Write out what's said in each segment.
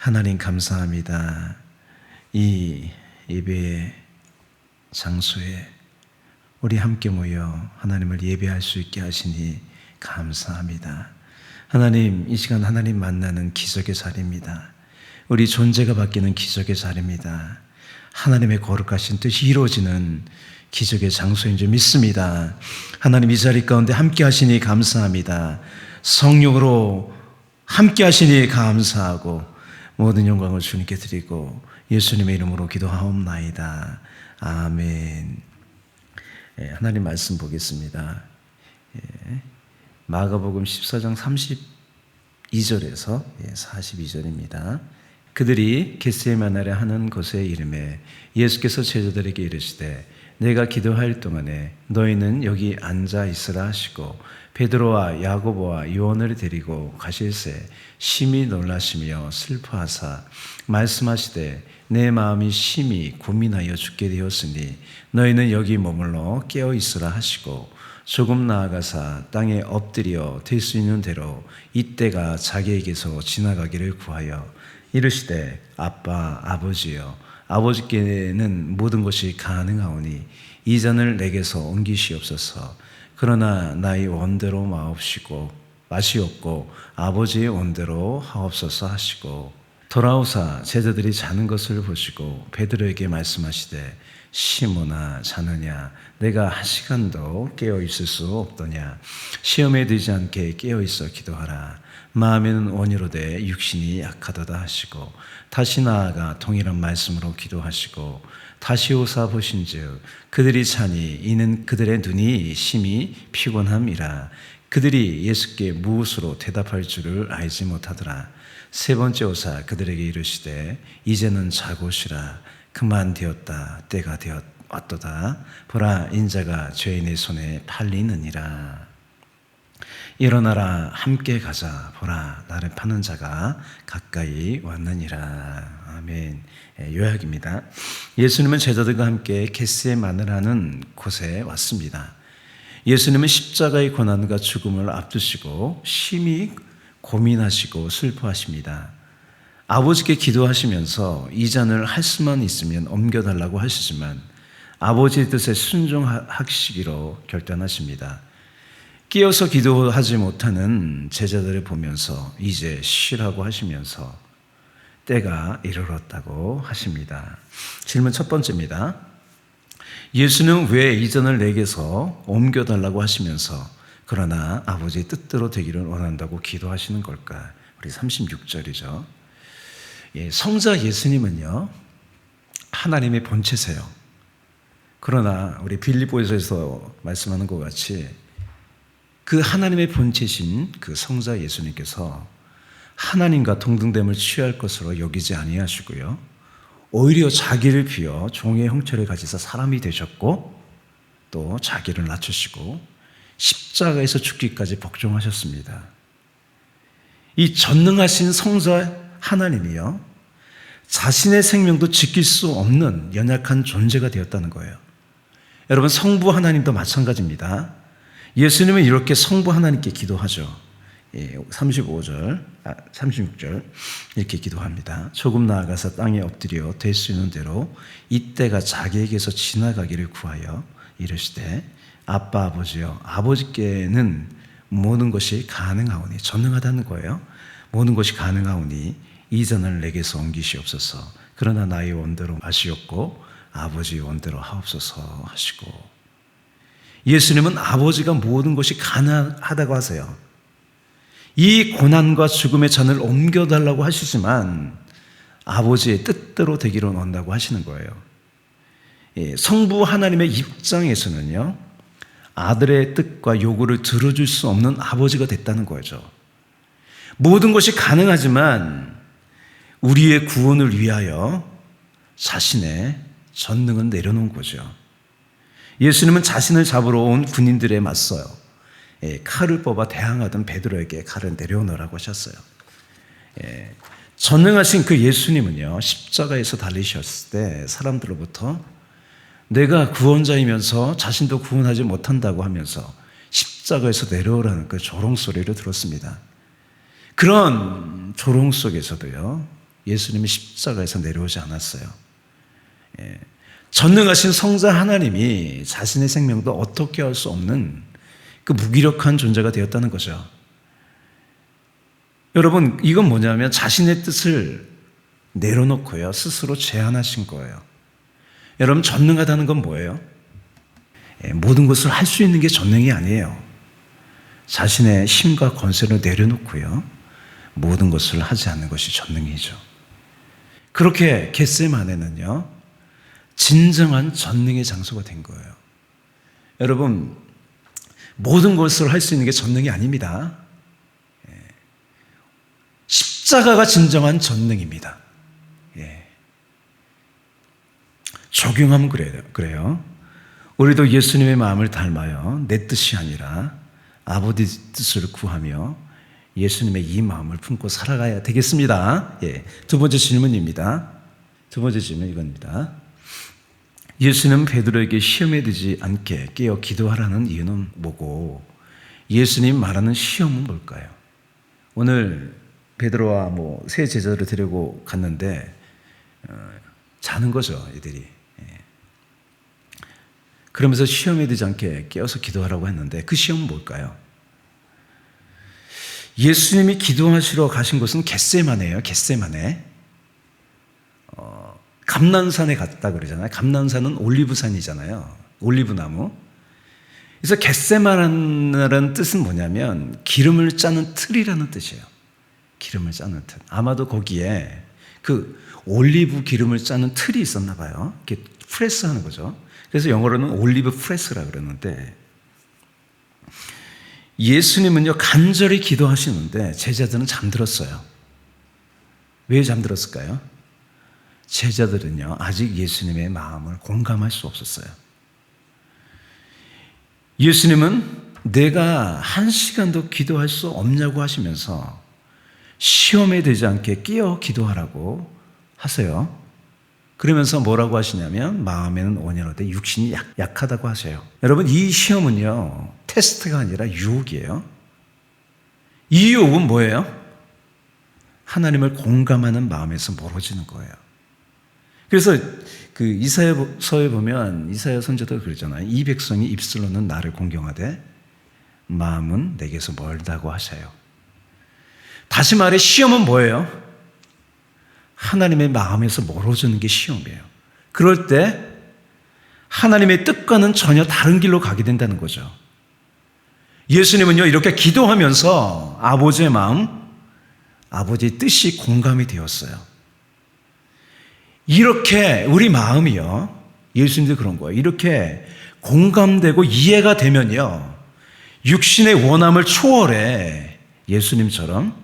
하나님 감사합니다. 이 예배 장소에 우리 함께 모여 하나님을 예배할 수 있게 하시니 감사합니다. 하나님, 이 시간 하나님 만나는 기적의 자리입니다. 우리 존재가 바뀌는 기적의 자리입니다. 하나님의 거룩하신 뜻이 이루어지는 기적의 장소인 줄 믿습니다. 하나님, 이 자리 가운데 함께 하시니 감사합니다. 성령으로 함께 하시니 감사하고 모든 영광을 주님께 드리고 예수님의 이름으로 기도하옵나이다. 아멘. 하나님 말씀 보겠습니다. 마가복음 14장 32절에서 42절입니다. 그들이 겟세마네라 하는 곳에 이르매 예수께서 제자들에게 이르시되 내가 기도할 동안에 너희는 여기 앉아 있으라 하시고 베드로와 야고보와 요한을 데리고 가실새 심히 놀라시며 슬퍼하사 말씀하시되 내 마음이 심히 고민하여 죽게 되었으니 너희는 여기 머물러 깨어 있으라 하시고 조금 나아가사 땅에 엎드려 될 수 있는 대로 이때가 자기에게서 지나가기를 구하여 이르시되 아빠 아버지여 아버지께는 모든 것이 가능하오니 이 잔을 내게서 옮기시옵소서. 그러나 나의 원대로 마시옵고 아버지의 원대로 하옵소서 하시고 돌아오사 제자들이 자는 것을 보시고 베드로에게 말씀하시되 시몬아 자느냐 내가 한 시간도 깨어 있을 수 없더냐 시험에 들지 않게 깨어 있어 기도하라. 마음에는 원이로되 육신이 약하도다 하시고 다시 나아가 동일한 말씀으로 기도하시고 다시 오사 보신즉 그들이 자니 이는 그들의 눈이 심히 피곤함이라. 그들이 예수께 무엇으로 대답할 줄을 알지 못하더라. 세 번째 오사 그들에게 이르시되 이제는 자고 쉬라. 그만 되었다. 때가 왔도다. 보라 인자가 죄인의 손에 팔리느니라. 일어나라 함께 가자. 보라 나를 파는 자가 가까이 왔느니라. 아멘. 요약입니다. 예수님은 제자들과 함께 겟세마네라는 곳에 왔습니다. 예수님은 십자가의 고난과 죽음을 앞두시고 심히 고민하시고 슬퍼하십니다. 아버지께 기도하시면서 이 잔을 할 수만 있으면 옮겨달라고 하시지만 아버지의 뜻에 순종하시기로 결단하십니다. 끼어서 기도하지 못하는 제자들을 보면서 이제 쉬라고 하시면서 때가 이르렀다고 하십니다. 질문 첫 번째입니다. 예수는 왜 이 잔을 내게서 옮겨달라고 하시면서 그러나 아버지의 뜻대로 되기를 원한다고 기도하시는 걸까? 우리 36절이죠. 성자 예수님은요 하나님의 본체세요. 그러나 우리 빌립보에서 말씀하는 것 같이 그 하나님의 본체신 그 성자 예수님께서 하나님과 동등됨을 취할 것으로 여기지 아니하시고요. 오히려 자기를 비워 종의 형체를 가지사 사람이 되셨고 또 자기를 낮추시고 십자가에서 죽기까지 복종하셨습니다. 이 전능하신 성자 하나님이요. 자신의 생명도 지킬 수 없는 연약한 존재가 되었다는 거예요. 여러분 성부 하나님도 마찬가지입니다. 예수님은 이렇게 성부 하나님께 기도하죠. 36절 이렇게 기도합니다. 조금 나아가서 땅에 엎드려 될 수 있는 대로 이때가 자기에게서 지나가기를 구하여 이르시되 아빠 아버지여 아버지께는 모든 것이 가능하오니 전능하다는 거예요. 모든 것이 가능하오니 이 잔을 내게서 옮기시옵소서. 그러나 나의 원대로 마시옵고 아버지의 원대로 하옵소서 하시고 예수님은 아버지가 모든 것이 가능하다고 하세요. 이 고난과 죽음의 잔을 옮겨달라고 하시지만 아버지의 뜻대로 되기를 원한다고 하시는 거예요. 성부 하나님의 입장에서는요 아들의 뜻과 요구를 들어줄 수 없는 아버지가 됐다는 거죠. 모든 것이 가능하지만 우리의 구원을 위하여 자신의 전능은 내려놓은 거죠. 예수님은 자신을 잡으러 온 군인들에 맞서요. 칼을 뽑아 대항하던 베드로에게 칼을 내려놓으라고 하셨어요. 전능하신 그 예수님은요 십자가에서 달리셨을 때 사람들로부터 내가 구원자이면서 자신도 구원하지 못한다고 하면서 십자가에서 내려오라는 그 조롱 소리를 들었습니다. 그런 조롱 속에서도요 예수님이 십자가에서 내려오지 않았어요. 전능하신 성자 하나님이 자신의 생명도 어떻게 할 수 없는 그 무기력한 존재가 되었다는 거죠. 여러분, 이건 뭐냐면 자신의 뜻을 내려놓고요, 스스로 제한하신 거예요. 여러분, 전능하다는 건 뭐예요? 모든 것을 할 수 있는 게 전능이 아니에요. 자신의 힘과 권세를 내려놓고요, 모든 것을 하지 않는 것이 전능이죠. 그렇게 겟세마네는요, 진정한 전능의 장소가 된 거예요. 여러분, 모든 것을 할 수 있는 게 전능이 아닙니다. 십자가가 진정한 전능입니다. 적용하면 그래요. 우리도 예수님의 마음을 닮아요, 내 뜻이 아니라 아버지 뜻을 구하며 예수님의 이 마음을 품고 살아가야 되겠습니다. 두 번째 질문입니다. 두 번째 질문 이겁니다. 예수는 베드로에게 시험에 들지 않게 깨어 기도하라는 이유는 뭐고, 예수님 말하는 시험은 뭘까요? 오늘 베드로와 세 제자들을 데리고 갔는데 자는 거죠, 애들이. 그러면서 시험에 들지 않게 깨어서 기도하라고 했는데 그 시험은 뭘까요? 예수님이 기도하시러 가신 곳은 겟세마네예요. 겟세마네. 감난산에 갔다 그러잖아요. 감난산은 올리브산이잖아요. 올리브나무. 그래서 겟세마네라는 뜻은 뭐냐면 기름을 짜는 틀이라는 뜻이에요. 기름을 짜는 틀. 아마도 거기에 그 올리브 기름을 짜는 틀이 있었나 봐요. 이렇게 프레스하는 거죠. 그래서 영어로는 올리브 프레스라 그러는데, 예수님은요 간절히 기도하시는데 제자들은 잠들었어요. 왜 잠들었을까요? 제자들은요 아직 예수님의 마음을 공감할 수 없었어요. 예수님은 내가 한 시간도 기도할 수 없냐고 하시면서 시험에 들지 않게 깨어 기도하라고 하세요. 그러면서 뭐라고 하시냐면 마음에는 온유하되 육신이 약하다고 하세요. 여러분, 이 시험은요 테스트가 아니라 유혹이에요. 이 유혹은 뭐예요? 하나님을 공감하는 마음에서 멀어지는 거예요. 그래서 그 이사야서에 보면 이사야 선지자도 그러잖아요. 이 백성이 입술로는 나를 공경하되 마음은 내게서 멀다고 하셔요. 다시 말해 시험은 뭐예요? 하나님의 마음에서 멀어지는 게 시험이에요. 그럴 때 하나님의 뜻과는 전혀 다른 길로 가게 된다는 거죠. 예수님은요 이렇게 기도하면서 아버지의 마음, 아버지의 뜻이 공감이 되었어요. 이렇게 우리 마음이요, 예수님도 그런 거예요. 이렇게 공감되고 이해가 되면요 육신의 원함을 초월해 예수님처럼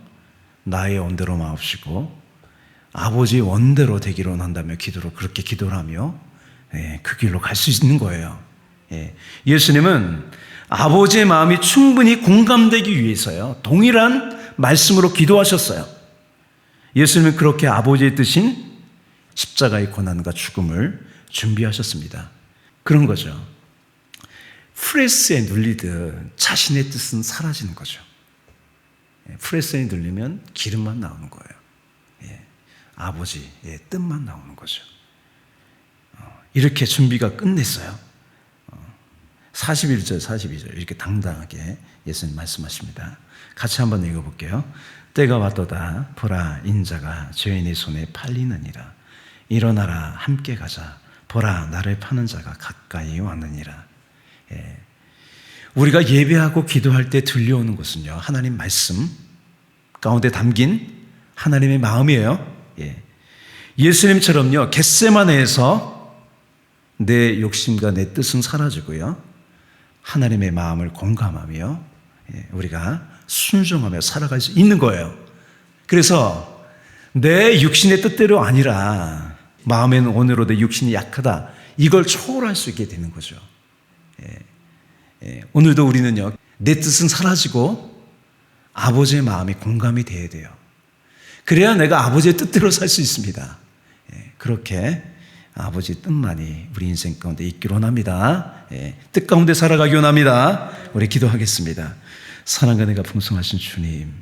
나의 원대로 마옵시고 아버지의 원대로 되기를 원한다며 그렇게 기도를 하며 그 길로 갈 수 있는 거예요. 예수님은 아버지의 마음이 충분히 공감되기 위해서요 동일한 말씀으로 기도하셨어요. 예수님은 그렇게 아버지의 뜻인 십자가의 고난과 죽음을 준비하셨습니다. 그런 거죠. 프레스에 눌리듯 자신의 뜻은 사라지는 거죠. 프레스에 눌리면 기름만 나오는 거예요. 아버지의 뜻만 나오는 거죠. 이렇게 준비가 끝냈어요. 41절, 42절 이렇게 당당하게 예수님 말씀하십니다. 같이 한번 읽어볼게요. 때가 왔도다. 보라, 인자가 죄인의 손에 팔리느니라. 일어나라, 함께 가자. 보라, 나를 파는 자가 가까이 왔느니라. 우리가 예배하고 기도할 때 들려오는 것은요 하나님 말씀 가운데 담긴 하나님의 마음이에요. 예수님처럼요 겟세마네에서 내 욕심과 내 뜻은 사라지고요 하나님의 마음을 공감하며 우리가 순종하며 살아갈 수 있는 거예요. 그래서 내 육신의 뜻대로 아니라 마음에는 온유로 내 육신이 약하다, 이걸 초월할 수 있게 되는 거죠. 오늘도 우리는요 내 뜻은 사라지고 아버지의 마음이 공감이 돼야 돼요. 그래야 내가 아버지의 뜻대로 살 수 있습니다. 그렇게 아버지의 뜻만이 우리 인생 가운데 있기를 원합니다. 뜻 가운데 살아가기 원합니다. 우리 기도하겠습니다. 사랑과 은혜가 풍성하신 주님,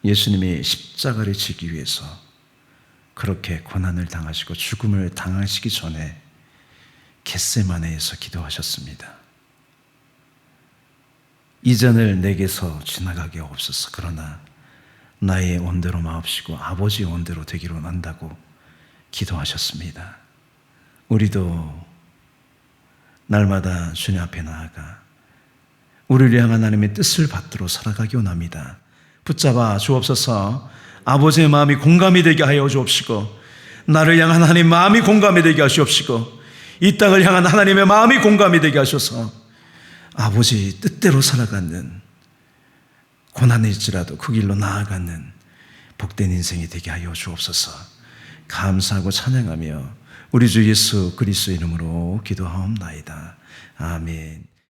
예수님이 십자가를 지기 위해서 그렇게 고난을 당하시고 죽음을 당하시기 전에 겟세마네에서 기도하셨습니다. 이전을 내게서 지나가게 없어서 그러나 나의 원대로 마옵시고 아버지의 원대로 되기로 한다고 기도하셨습니다. 우리도 날마다 주님 앞에 나아가 우리를 향한 하나님의 뜻을 받들어 살아가기 원합니다. 붙잡아 주옵소서. 아버지의 마음이 공감이 되게 하여 주옵시고 나를 향한 하나님의 마음이 공감이 되게 하시옵시고 이 땅을 향한 하나님의 마음이 공감이 되게 하셔서 아버지 뜻대로 살아가는 고난일지라도 그 길로 나아가는 복된 인생이 되게 하여 주옵소서. 감사하고 찬양하며 우리 주 예수 그리스도 이름으로 기도하옵나이다. 아멘.